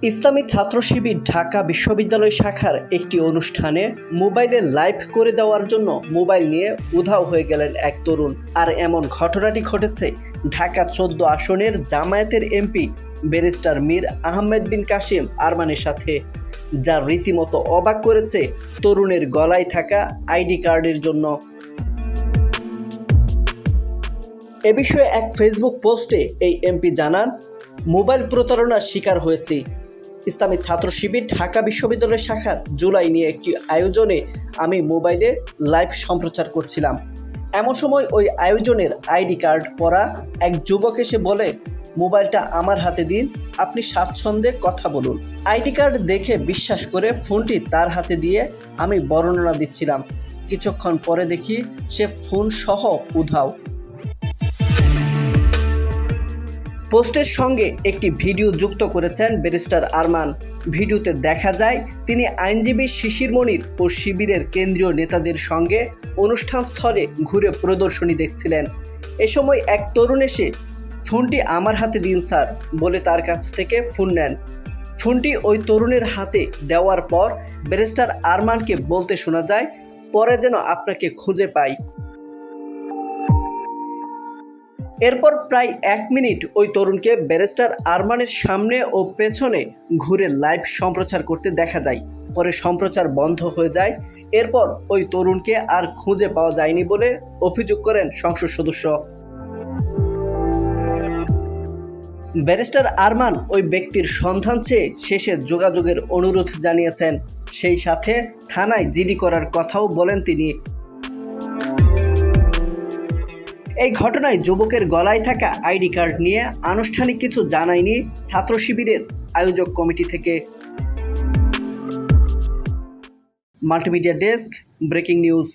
ইসলামী ছাত্র শিবির ঢাকা বিশ্ববিদ্যালয় শাখার একটি অনুষ্ঠানে মোবাইলে লাইভ করে দেওয়ার জন্য মোবাইল নিয়ে উধাও হয়ে গেলেন এক তরুণ। আর এমন ঘটনাটি ঘটেছে ঢাকা ১৪ আসনের জামায়াতের এমপি ব্যারিস্টার মীর আহমেদ বিন কাসিম আরমানের সাথে, যা রীতিমতো অবাক করেছে তরুণের গলায় থাকা আইডি কার্ডের জন্য। এ বিষয়ে এক ফেসবুক পোস্টে এই এমপি জানান, মোবাইল প্রতারণার শিকার হয়েছি। ইসলামী ছাত্র শিবির ঢাকা বিশ্ববিদ্যালয় শাখার জুলাই নিয়ে একটি আয়োজনে আমি মোবাইলে লাইভ সম্প্রচার করছিলাম। এমন সময় ওই আয়োজনের আইডি কার্ড পরা এক যুবক এসে বলে, মোবাইলটা আমার হাতে দিন, আপনি স্বাচ্ছন্দ্যে কথা বলুন। আইডি কার্ড দেখে বিশ্বাস করে ফোনটি তার হাতে দিয়ে আমি বর্ণনা দিচ্ছিলাম। কিছুক্ষণ পরে দেখি সে ফোন সহ উধাও। পোস্টের সঙ্গে একটি ভিডিও যুক্ত করেছেন ব্যারিস্টার আরমান। ভিডিওতে দেখা যায় তিনি আইনজীবী শিশির মনির ও শিবিরের কেন্দ্রীয় নেতাদের সঙ্গে অনুষ্ঠানস্থলে ঘুরে প্রদর্শনী দেখছিলেন। এ সময় এক তরুণ এসে, ফোনটি আমার হাতে দিন স্যার, বলে তার কাছ থেকে ফোন নেন। ফোনটি ওই তরুণের হাতে দেওয়ার পর ব্যারিস্টার আরমানকে বলতে শোনা যায়, পরে যেন আপনাকে খুঁজে পাই। এরপর প্রায় ১ মিনিট ওই তরুণকে ব্যারিস্টার আরমানের সামনে ও পেছনে ঘুরে লাইভ সম্প্রচার করতে দেখা যায়। পরে সম্প্রচার বন্ধ হয়ে যায়। এরপর ওই তরুণকে আর খুঁজে পাওয়া যায়নি বলে অভিযোগ করেন সংসদ সদস্য। ব্যারিস্টার আরমান ওই ব্যক্তির সন্ধান চেয়ে শেষে যোগাযোগের অনুরোধ জানিয়েছেন। সেই সাথে থানায় জিডি করার কথাও বলেন তিনি। এই ঘটনায় যুবকের গলায় থাকা আইডি কার্ড নিয়ে আনুষ্ঠানিক কিছু জানায়নি ছাত্র শিবিরের আয়োজক কমিটি থেকে। Multimedia desk, breaking news.